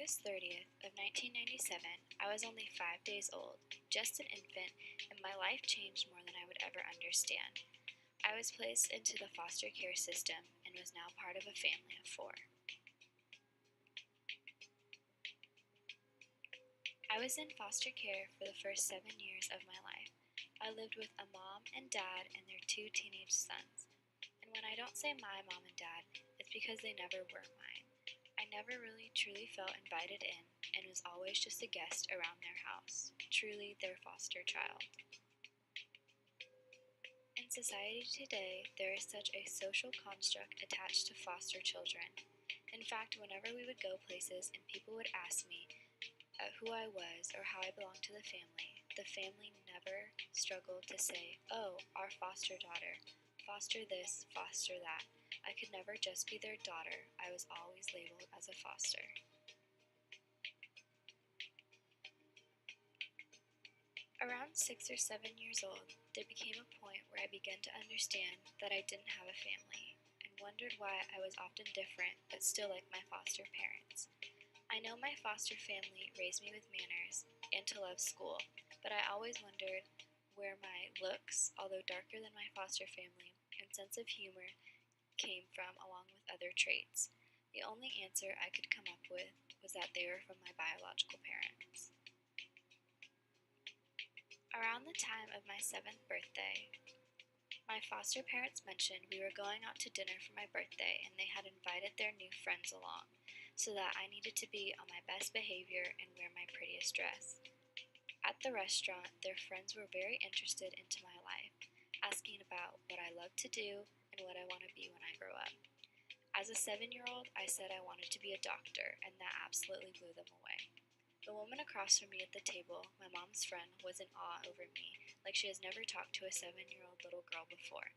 August 30th of 1997, I was only 5 days old, just an infant, and my life changed more than I would ever understand. I was placed into the foster care system and was now part of a family of 4. I was in foster care for the first 7 years of my life. I lived with a mom and dad and their 2 teenage sons. And when I don't say my mom and dad, it's because they never were mine. I never really truly felt invited in and was always just a guest around their house, truly their foster child. In society today, there is such a social construct attached to foster children. In fact, whenever we would go places and people would ask me who I was or how I belonged to the family never struggled to say, "Oh, our foster daughter, foster this, foster that." I could never just be their daughter. I was always labeled as a foster. Around 6 or 7 years old, there became a point where I began to understand that I didn't have a family and wondered why I was often different but still like my foster parents. I know my foster family raised me with manners and to love school, but I always wondered where my looks, although darker than my foster family, and sense of humor came from along with other traits. The only answer I could come up with was that they were from my biological parents. Around the time of my 7th birthday, my foster parents mentioned we were going out to dinner for my birthday and they had invited their new friends along, so that I needed to be on my best behavior and wear my prettiest dress. At the restaurant, their friends were very interested into my life, asking about what I love to do and what I want to be when I grow up. As a 7-year-old, I said I wanted to be a doctor, and that absolutely blew them away. The woman across from me at the table, my mom's friend, was in awe over me, like she has never talked to a 7-year-old little girl before.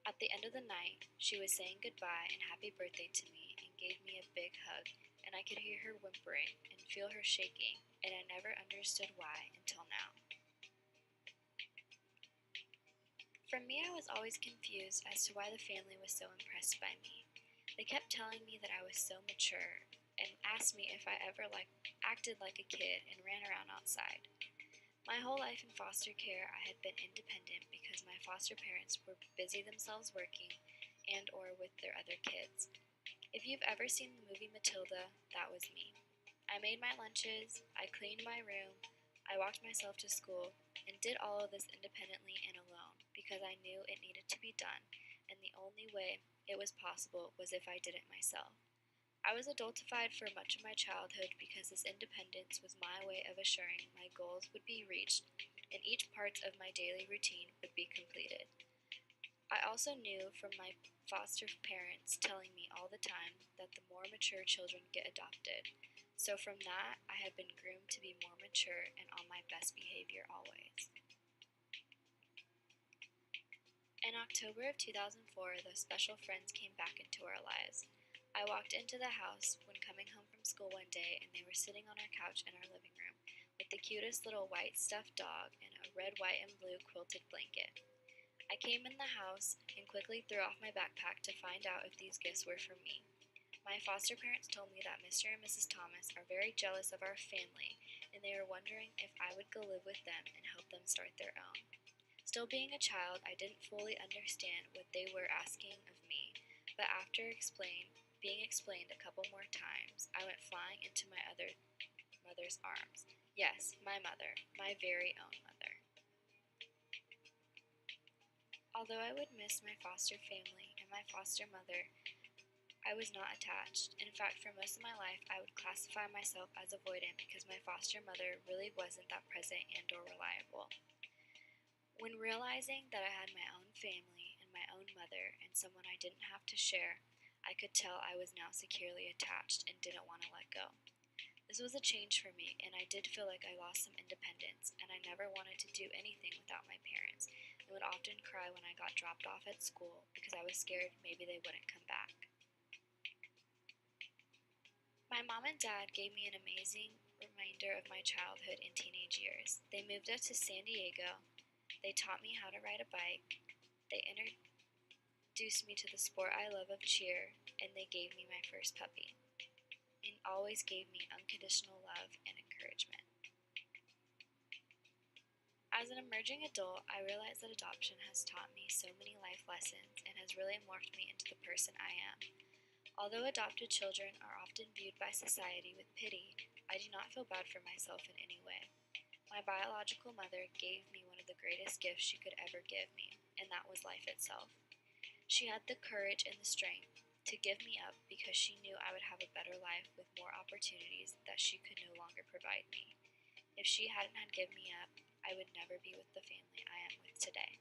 At the end of the night, she was saying goodbye and happy birthday to me and gave me a big hug, and I could hear her whimpering and feel her shaking, and I never understood why until now. For me, I was always confused as to why the family was so impressed by me. They kept telling me that I was so mature and asked me if I ever acted like a kid and ran around outside. My whole life in foster care, I had been independent because my foster parents were busy themselves working and or with their other kids. If you've ever seen the movie Matilda, that was me. I made my lunches, I cleaned my room, I walked myself to school, and did all of this independently and alone because I knew it needed to be done, and the only way it was possible was if I did it myself. I was adultified for much of my childhood because this independence was my way of assuring my goals would be reached and each part of my daily routine would be completed. I also knew from my foster parents telling me all the time that the more mature children get adopted. So from that, I have been groomed to be more mature and on my best behavior always. In October of 2004, those special friends came back into our lives. I walked into the house when coming home from school one day, and they were sitting on our couch in our living room with the cutest little white stuffed dog and a red, white, and blue quilted blanket. I came in the house and quickly threw off my backpack to find out if these gifts were for me. My foster parents told me that Mr. and Mrs. Thomas are very jealous of our family, and they were wondering if I would go live with them and help them start their own. Still being a child, I didn't fully understand what they were asking of me, but after being explained a couple more times, I went flying into my other mother's arms. Yes, my mother, my very own mother. Although I would miss my foster family and my foster mother, I was not attached. In fact, for most of my life, I would classify myself as avoidant because my foster mother really wasn't that present and or reliable. When realizing that I had my own family and my own mother and someone I didn't have to share, I could tell I was now securely attached and didn't want to let go. This was a change for me, and I did feel like I lost some independence, and I never wanted to do anything without my parents, and would often cry when I got dropped off at school because I was scared maybe they wouldn't come back. My mom and dad gave me an amazing reminder of my childhood and teenage years. They moved us to San Diego. They taught me how to ride a bike. They introduced me to the sport I love of cheer, and they gave me my first puppy. And always gave me unconditional love and encouragement. As an emerging adult, I realize that adoption has taught me so many life lessons and has really morphed me into the person I am. Although adopted children are often viewed by society with pity, I do not feel bad for myself in any way. My biological mother gave me one of the greatest gifts she could ever give me, and that was life itself. She had the courage and the strength to give me up because she knew I would have a better life with more opportunities that she could no longer provide me. If she hadn't had given me up, I would never be with the family I am with today.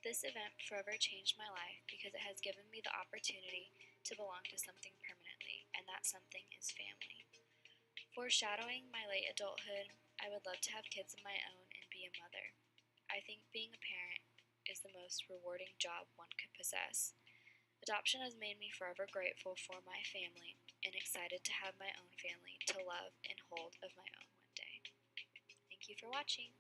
This event forever changed my life because it has given me the opportunity to belong to something permanently, and that something is family. Foreshadowing my late adulthood, I would love to have kids of my own and be a mother. I think being a parent is the most rewarding job one could possess. Adoption has made me forever grateful for my family and excited to have my own family to love and hold of my own one day. Thank you for watching.